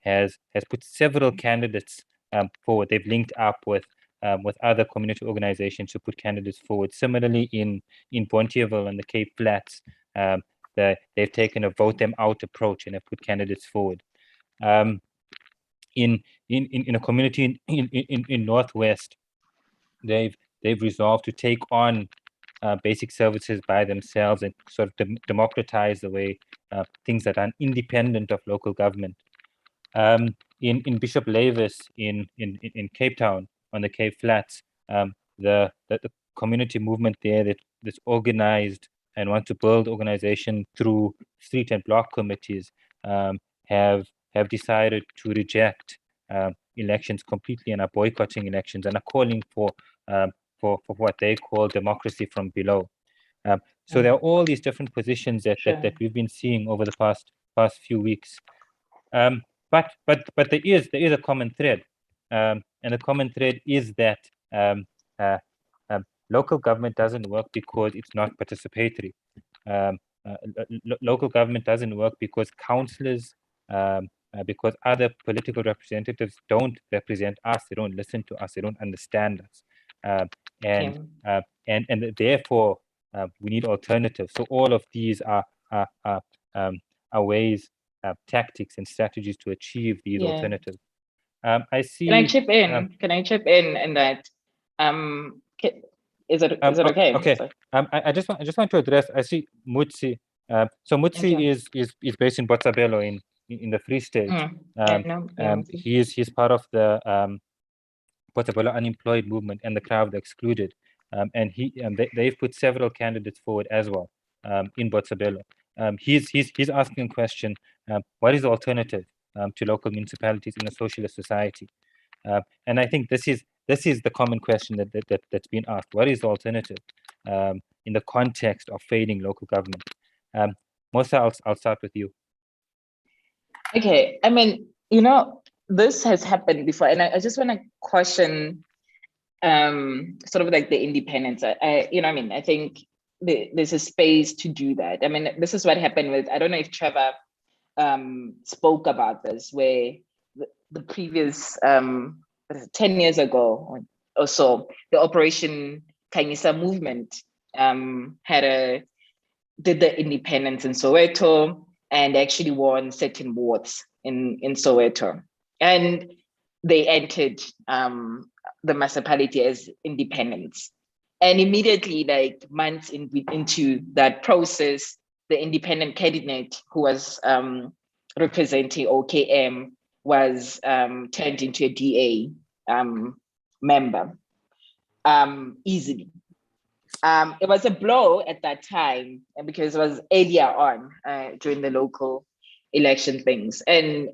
[SPEAKER 1] has put several candidates forward. They've linked up with other community organizations to put candidates forward. Similarly, in Bonteheuwel and the Cape Flats, they've taken a vote them out approach and have put candidates forward. In a community in Northwest, they've resolved to take on basic services by themselves and sort of democratize the way things that are independent of local government. In Bishop Lavis in Cape Town on the Cape Flats, the community movement there that's organized and wants to build organization through street and block committees have decided to reject elections completely and are boycotting elections and are calling for what they call democracy from below. So there are all these different positions that we've been seeing over the past few weeks. But there is a common thread, and the common thread is that local government doesn't work because it's not participatory. Local government doesn't work because councillors, because other political representatives don't represent us, they don't listen to us, they don't understand us, and therefore we need alternatives. So all of these are ways, tactics, and strategies to achieve these alternatives. I see.
[SPEAKER 3] Can I chip in? Can I chip in that? Is it okay?
[SPEAKER 1] Okay. I just want to address. I see Mutsi. So Mutsi is based in Botshabelo in the Free State. He's part of the Botshabelo Unemployed Movement and the Crowd the Excluded, and they've put several candidates forward as well in Botshabelo. He's asking a question: what is the alternative to local municipalities in a socialist society? And I think this is the common question that's been asked. What is the alternative in the context of failing local government? Mosa, I'll start with you.
[SPEAKER 3] Okay, I mean, this has happened before, and I just want to question sort of like the independence. I think there's a space to do that. I mean, this is what happened with, I don't know if Trevor spoke about this, where the previous 10 years ago or so, the Operation Khanyisa movement did the independence in Soweto and actually won certain wards in Soweto. And they entered the municipality as independents. And immediately, like months into that process, the independent candidate who was representing OKM was turned into a DA member easily. It was a blow at that time because it was earlier on during the local election things. And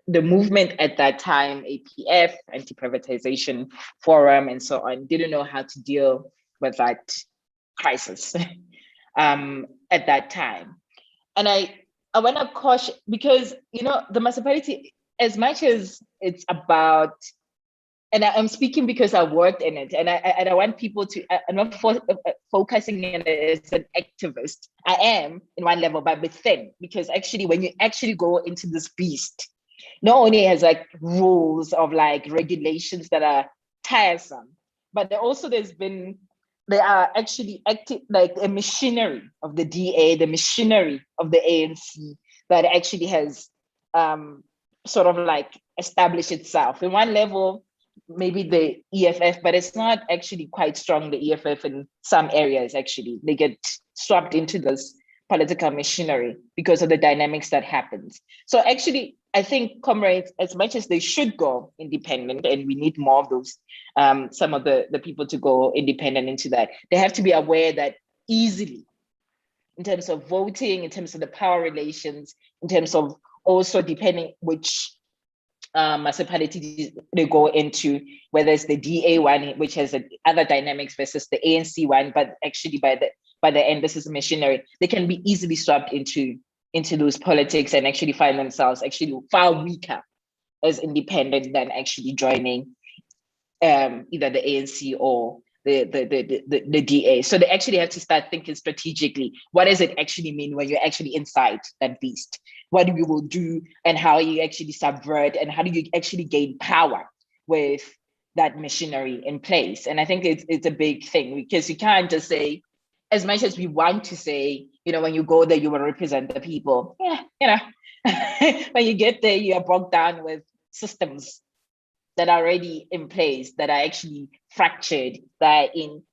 [SPEAKER 3] the movement at that time, APF, Anti-Privatization Forum, and so on, didn't know how to deal with that crisis at that time. And I want to caution, because, the municipality, as much as it's about, and I'm speaking because I worked in it, and I want people to, I'm not focusing in it as an activist. I am in one level, but within, because actually when you actually go into this beast, not only has like rules of like regulations that are tiresome, but there are actually active, like a machinery of the DA, the machinery of the ANC that actually has sort of like established itself. In one level, maybe the EFF, but it's not actually quite strong, the EFF in some areas, actually. They get swept into this political machinery because of the dynamics that happens. So actually, I think comrades, as much as they should go independent, and we need more of those, some of the people to go independent into that, they have to be aware that easily, in terms of voting, in terms of the power relations, in terms of also depending which municipalities they go into, whether it's the DA one, which has other dynamics versus the ANC one, but actually by the end, this is machinery. They can be easily swept into those politics and actually find themselves actually far weaker as independent than actually joining either the ANC or the DA. So they actually have to start thinking strategically. What does it actually mean when you're actually inside that beast? What you will do, and how you actually subvert, and how do you actually gain power with that machinery in place? And I think it's a big thing, because you can't just say, as much as we want to say, when you go there, you will represent the people. Yeah, when you get there, you are bogged down with systems that are already in place, that are actually fractured, that are in,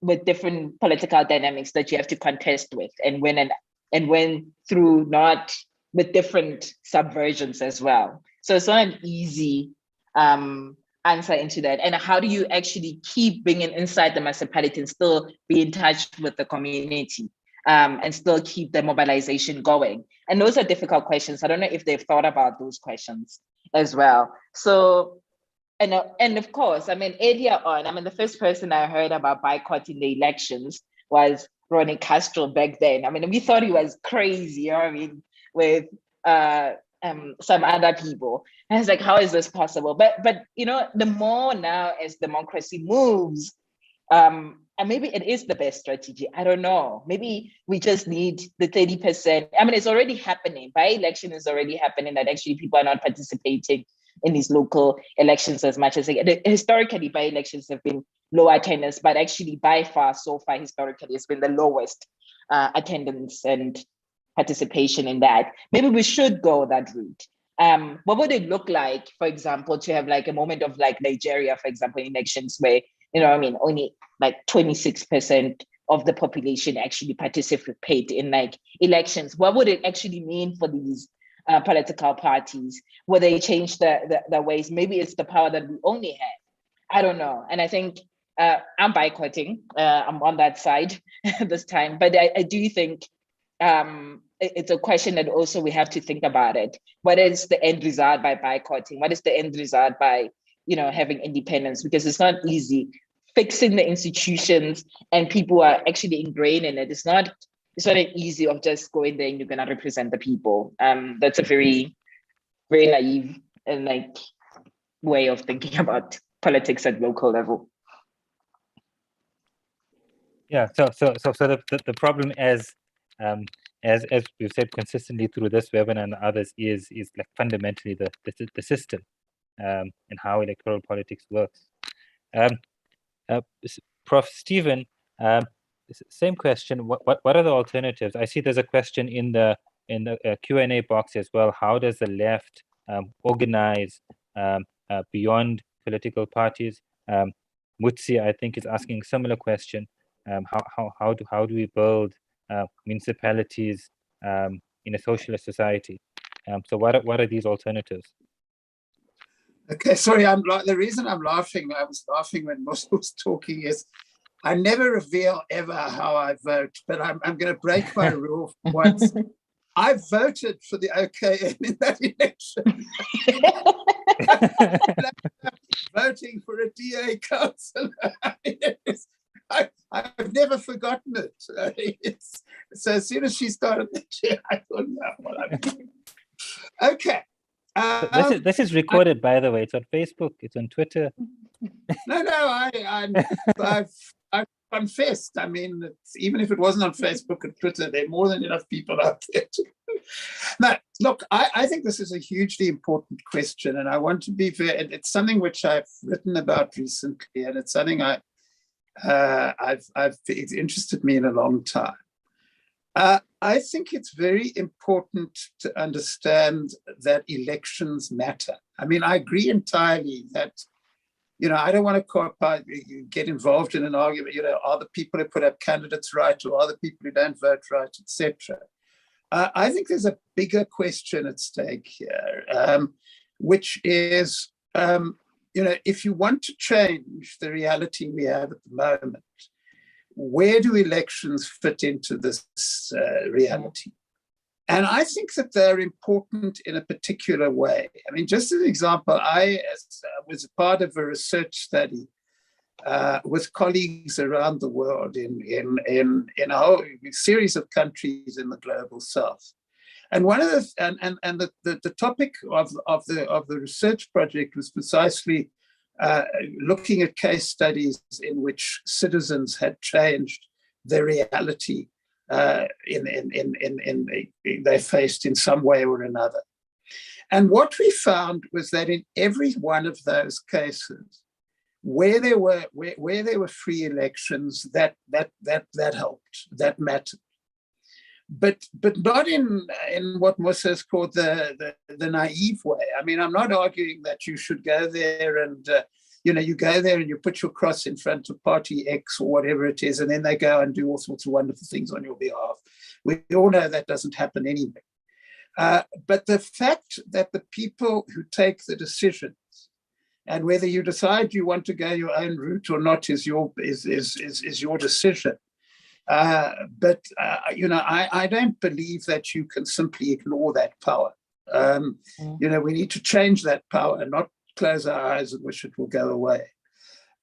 [SPEAKER 3] with different political dynamics that you have to contest with and win through, not with different subversions as well. So it's not an easy answer into that. And how do you actually keep bringing inside the municipality and still be in touch with the community and still keep the mobilization going? And those are difficult questions. I don't know if they've thought about those questions as well. So, and of course, earlier on, the first person I heard about boycotting the elections was Ronnie Castro back then. We thought he was crazy, with some other people. And it's like, how is this possible? But the more now as democracy moves, and maybe it is the best strategy. I don't know. Maybe we just need the 30%. It's already happening. By-election is already happening, that actually people are not participating in these local elections as much as historically. By-elections have been low attendance, but actually by far, so far historically, it's been the lowest attendance and participation in that. Maybe we should go that route. What would it look like, for example, to have like a moment of like Nigeria, for example, elections where, only like 26% of the population actually participate in like elections? What would it actually mean for these political parties? Will they change the ways? Maybe it's the power that we only have. I don't know. And I think I'm boycotting. I'm on that side this time. But I do think it's a question that also we have to think about it. What is the end result by boycotting? What is the end result by, having independence? Because it's not easy. Fixing the institutions and people are actually ingrained in it. It's not easy of just going there and you're gonna represent the people. That's a very, very naive like way of thinking about politics at local level.
[SPEAKER 1] Yeah. So the problem, as we've said consistently through this webinar and others, is like fundamentally the system and how electoral politics works. Prof. Stephen, same question. What are the alternatives? I see there's a question in the Q&A box as well. How does the left organize beyond political parties? Mutsi, I think, is asking a similar question. How do we build municipalities in a socialist society? So what are these alternatives?
[SPEAKER 2] Okay, sorry. The reason I'm laughing, I was laughing when Musa was talking, is I never reveal ever how I vote, but I'm going to break my rule once. I voted for the OKM in that election. Voting for a DA councillor. I've never forgotten it. So as soon as she started the chair, I thought, no, well, I'm okay.
[SPEAKER 1] This is recorded, by the way. It's on Facebook. It's on Twitter.
[SPEAKER 2] No, I've confessed. I mean, even if it wasn't on Facebook and Twitter, there are more than enough people out there. Now, look, I think this is a hugely important question, and I want to be fair. It's something which I've written about recently, and it's something it's interested me in a long time. I think it's very important to understand that elections matter. I mean, I agree entirely that, I don't want to get involved in an argument, are the people who put up candidates right, or are the people who don't vote right, etc. I think there's a bigger question at stake here, which is, if you want to change the reality we have at the moment, where do elections fit into this reality? And I think that they're important in a particular way. I mean, just as an example, I was a part of a research study with colleagues around the world in a whole series of countries in the global south. And one of the topic of the research project was precisely looking at case studies in which citizens had changed their reality they faced in some way or another. And what we found was that in every one of those cases, where there were free elections, that helped, that mattered. But not in what Musa has called the naive way. I mean, I'm not arguing that you should go there and you go there and you put your cross in front of party X or whatever it is, and then they go and do all sorts of wonderful things on your behalf. We all know that doesn't happen anyway. But the fact that the people who take the decisions, and whether you decide you want to go your own route or not is your decision. But I don't believe that you can simply ignore that power. We need to change that power and not close our eyes and wish it will go away.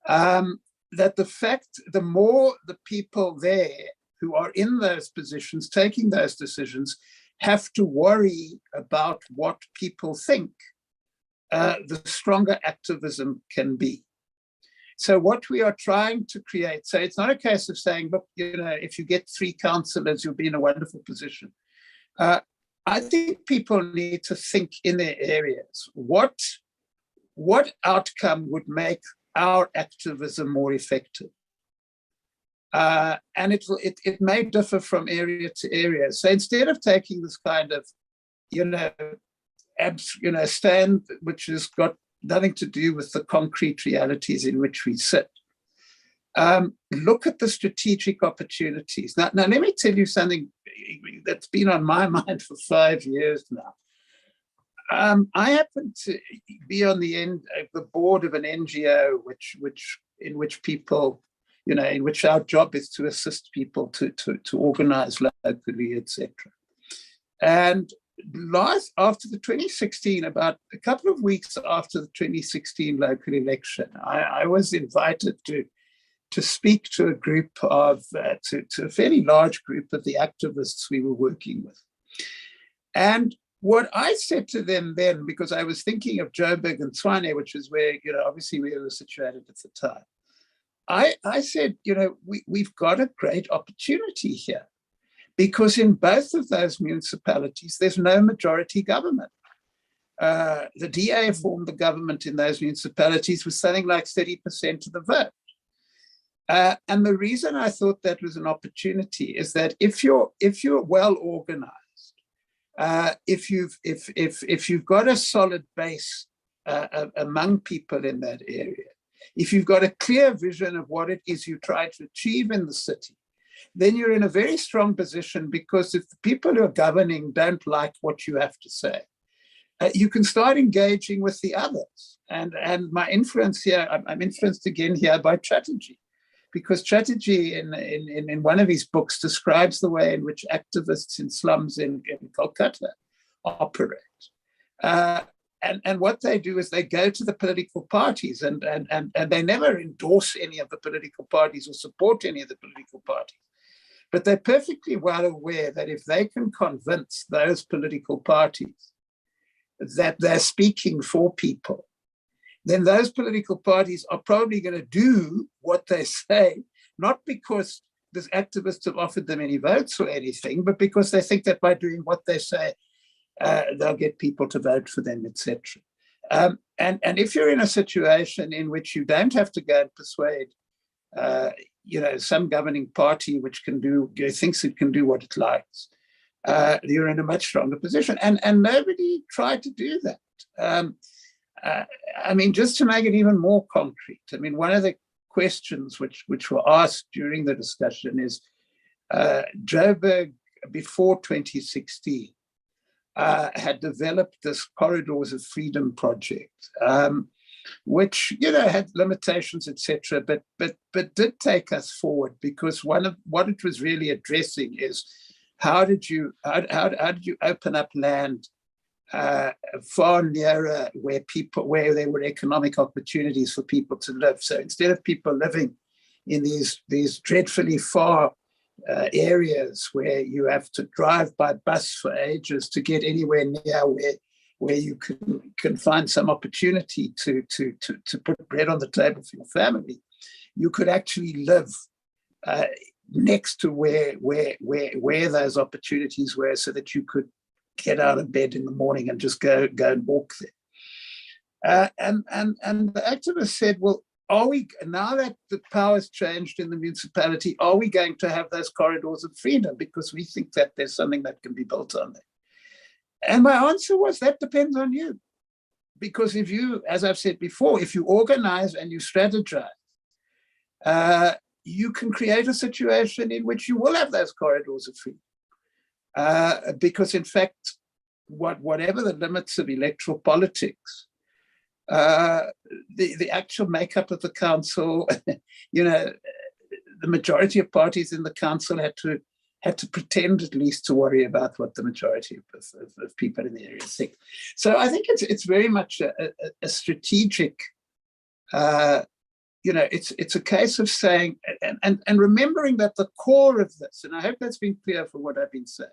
[SPEAKER 2] That the more the people there who are in those positions taking those decisions have to worry about what people think, the stronger activism can be. So what we are trying to create, so it's not a case of saying, look, if you get 3 councillors, you'll be in a wonderful position. I think people need to think in their areas. What outcome would make our activism more effective? And it may differ from area to area. So instead of taking this kind of, stand which has got nothing to do with the concrete realities in which we sit, look at the strategic opportunities. Now, let me tell you something that's been on my mind for 5 years now. I happen to be on the board of an NGO, in which people, in which our job is to assist people to organize locally, etc. And after the 2016, about a couple of weeks after the 2016 local election, I was invited to speak to a group to a fairly large group of the activists we were working with. And what I said to them then, because I was thinking of Joburg and Tshwane, which is where, obviously we were situated at the time. I said, we've got a great opportunity here, because in both of those municipalities, there's no majority government. The DA formed the government in those municipalities with something like 30% of the vote. And the reason I thought that was an opportunity is that if you're well organized, if you've got a solid base among people in that area, if you've got a clear vision of what it is you try to achieve in the city, then you're in a very strong position, because if the people who are governing don't like what you have to say, you can start engaging with the others. And my influence here, I'm influenced again here by Chatterjee, because Chatterjee in one of his books describes the way in which activists in slums in Kolkata operate. And what they do is they go to the political parties, and they never endorse any of the political parties or support any of the political parties. But they're perfectly well aware that if they can convince those political parties that they're speaking for people, then those political parties are probably going to do what they say, not because these activists have offered them any votes or anything, but because they think that by doing what they say, they'll get people to vote for them, etc. And if you're in a situation in which you don't have to go and persuade, some governing party which thinks it can do what it likes, you're in a much stronger position. And nobody tried to do that. Just to make it even more concrete, one of the questions which were asked during the discussion is, Joburg before 2016 had developed this Corridors of Freedom project, which had limitations, etc., but did take us forward, because one of what it was really addressing is how did you open up land far nearer where there were economic opportunities for people to live. So instead of people living in these dreadfully far areas where you have to drive by bus for ages to get anywhere near where you can find some opportunity to put bread on the table for your family, you could actually live next to where those opportunities were, so that you could get out of bed in the morning and just go and walk there. And the activist said, well, are we, now that the power's changed in the municipality, are we going to have those corridors of freedom? Because we think that there's something that can be built on there. And my answer was, that depends on you. Because if you, as I've said before, if you organize and you strategize, you can create a situation in which you will have those corridors of freedom. Because in fact, whatever the limits of electoral politics, the actual makeup of the council, the majority of parties in the council had to pretend at least to worry about what the majority of people in the area think. So I think it's very much a strategic, it's a case of saying, and remembering that the core of this, and I hope that's been clear for what I've been saying,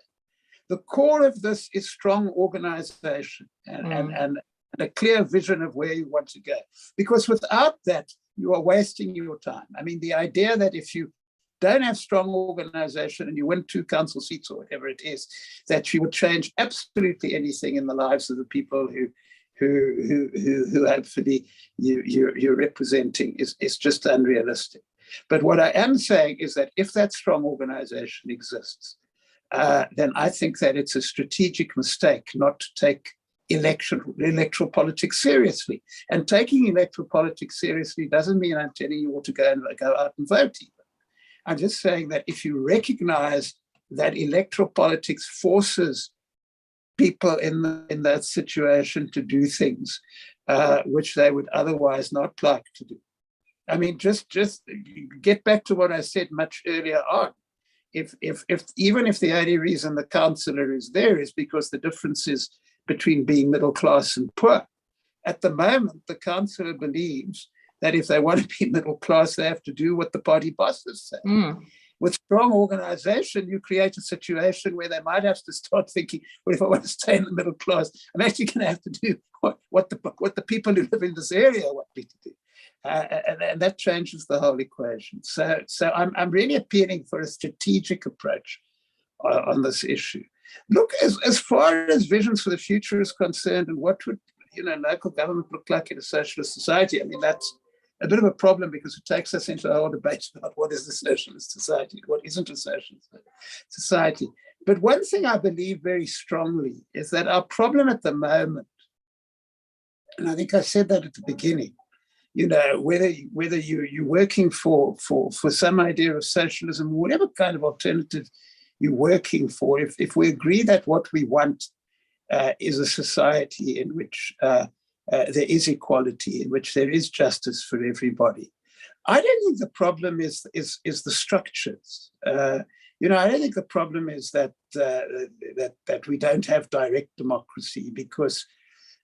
[SPEAKER 2] the core of this is strong organization and a clear vision of where you want to go. Because without that, you are wasting your time. The idea that if you don't have strong organization and you win 2 council seats or whatever it is, that you would change absolutely anything in the lives of the people who hopefully you're representing is just unrealistic. But what I am saying is that if that strong organization exists, then I think that it's a strategic mistake not to take electoral politics seriously. And taking electoral politics seriously doesn't mean I'm telling you all to go out and vote even. I'm just saying that if you recognize that electoral politics forces people in that situation to do things which they would otherwise not like to do. Just get back to what I said much earlier on. Even if the only reason the councillor is there is because the difference is between being middle class and poor, at the moment the councillor believes that if they want to be middle class, they have to do what the party bosses say. With strong organization, you create a situation where they might have to start thinking, well, if I want to stay in the middle class, I'm actually going to have to do what the people who live in this area want me to do. And that changes the whole equation. So I'm really appealing for a strategic approach on this issue. Look, as far as visions for the future is concerned, and what would local government look like in a socialist society, I mean, that's a bit of a problem because it takes us into a whole debate about what is a socialist society, what isn't a socialist society. But one thing I believe very strongly is that our problem at the moment, and I think I said that at the beginning, whether you're working for some idea of socialism, whatever kind of alternative you're working for, if we agree that what we want is a society in which there is equality, in which there is justice for everybody, I don't think the problem is the structures. I don't think the problem is that we don't have direct democracy, because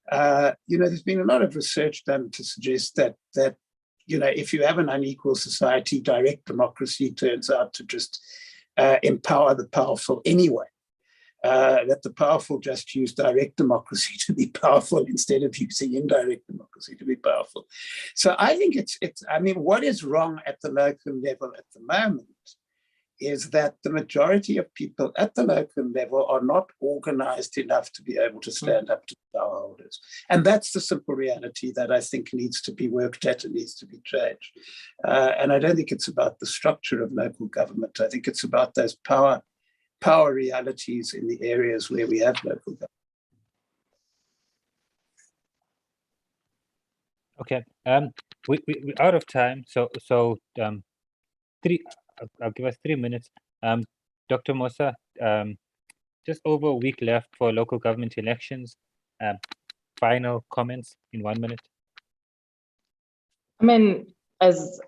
[SPEAKER 2] there's been a lot of research done to suggest that if you have an unequal society, direct democracy turns out to just empower the powerful anyway. That the powerful just use direct democracy to be powerful instead of using indirect democracy to be powerful. So I think what is wrong at the local level at the moment is that the majority of people at the local level are not organized enough to be able to stand up to power holders. And that's the simple reality that I think needs to be worked at and needs to be changed. And I don't think it's about the structure of local government. I think it's about those power realities in the areas where we have local government.
[SPEAKER 1] Okay, we're out of time, so I'll give us 3 minutes. Dr. Moosa, just over a week left for local government elections. Final comments in 1 minute.
[SPEAKER 3] I mean, as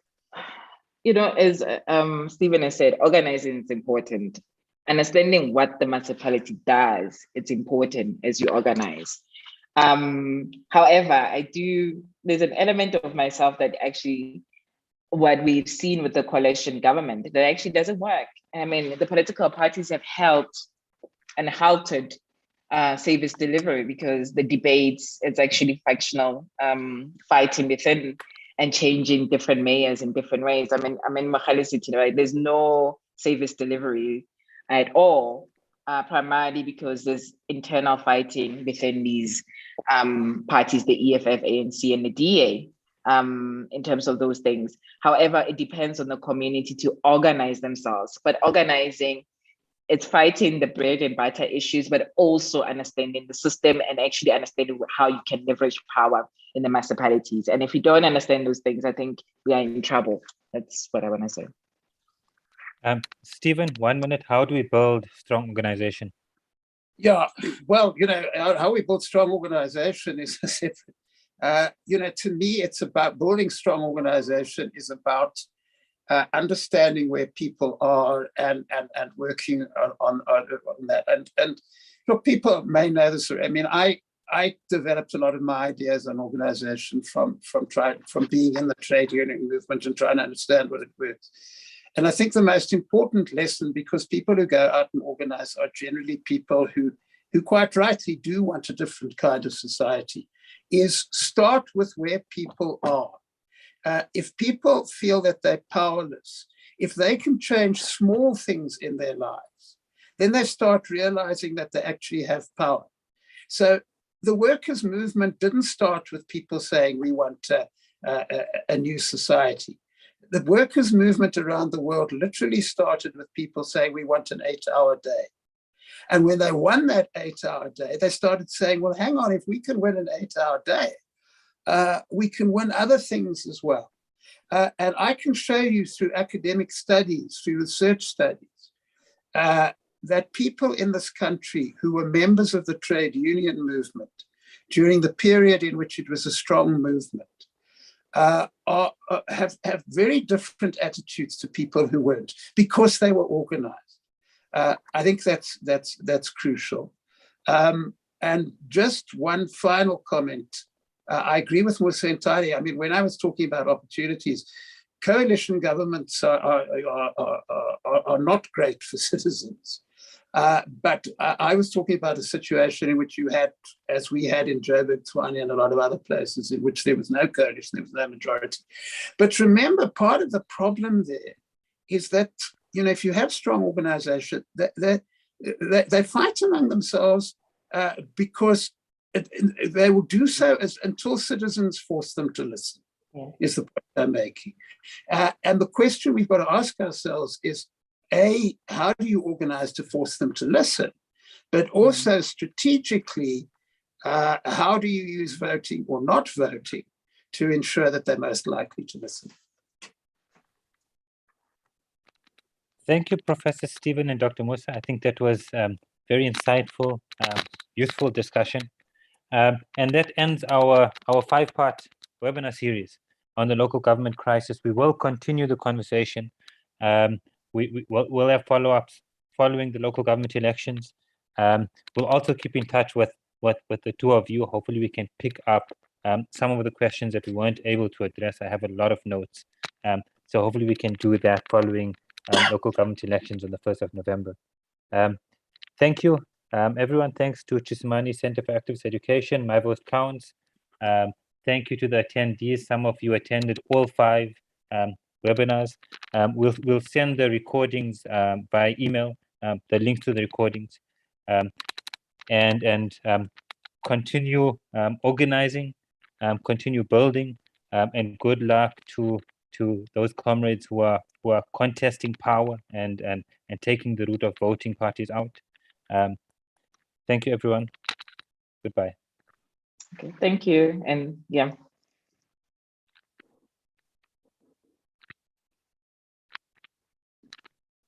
[SPEAKER 3] Stephen has said, organizing is important. Understanding what the municipality does, it's important as you organize. However, there's an element of myself that actually, what we've seen with the coalition government, that actually doesn't work. I mean, the political parties have helped and halted service delivery, because the debates, it's actually factional fighting within and changing different mayors in different ways. I mean, Magale City, right? There's no service delivery at all, primarily because there's internal fighting within these parties, the EFF, ANC, and the DA, in terms of those things. However, it depends on the community to organize themselves. But organizing, it's fighting the bread and butter issues, but also understanding the system and actually understanding how you can leverage power in the municipalities. And if you don't understand those things, I think we are in trouble. That's what I want to say.
[SPEAKER 1] Stephen, 1 minute. How do we build strong organization?
[SPEAKER 2] Yeah, well, how we build strong organization is separate. To me, it's about building strong organization is about understanding where people are and working on that. And look, people may know this. I mean, I developed a lot of my ideas on organization from being in the trade union movement and trying to understand what it works. And I think the most important lesson, because people who go out and organize are generally people who quite rightly do want a different kind of society, is start with where people are. If people feel that they're powerless, if they can change small things in their lives, then they start realizing that they actually have power. So the workers' movement didn't start with people saying we want a new society. The workers' movement around the world literally started with people saying we want an 8-hour day. And when they won that 8-hour day, they started saying, well, hang on, if we can win an 8-hour day, we can win other things as well. And I can show you through academic studies, through research studies, that people in this country who were members of the trade union movement during the period in which it was a strong movement have very different attitudes to people who weren't, because they were organized. I think that's crucial. And just one final comment. I agree with Moosa entirely. I mean, when I was talking about opportunities, coalition governments are not great for citizens. But I was talking about a situation in which you had, as we had in Joburg, Tshwane, and a lot of other places in which there was no coalition, there was no majority. But remember, part of the problem there is that, you know, if you have strong organization, they fight among themselves because they will do so until citizens force them to listen, is the point they're making. And the question we've got to ask ourselves is, A, how do you organize to force them to listen? But also strategically, how do you use voting or not voting to ensure that they're most likely to listen?
[SPEAKER 1] Thank you, Professor Stephen and Dr. Musa. I think that was very insightful, useful discussion. And that ends our 5-part webinar series on the local government crisis. We will continue the conversation. We'll have follow-ups following the local government elections. We'll also keep in touch with the two of you. Hopefully we can pick up some of the questions that we weren't able to address. I have a lot of notes. So hopefully we can do that following local government elections on the 1st of November. Thank you, everyone. Thanks to Chisimani Center for Activist Education, My Vote Counts. Thank you to the attendees. Some of you attended all 5 webinars. We'll send the recordings by email, the links to the recordings, and continue organizing, continue building, and good luck to those comrades who are contesting power and taking the route of voting parties out. Thank you, everyone. Goodbye.
[SPEAKER 3] Okay, thank you, and yeah.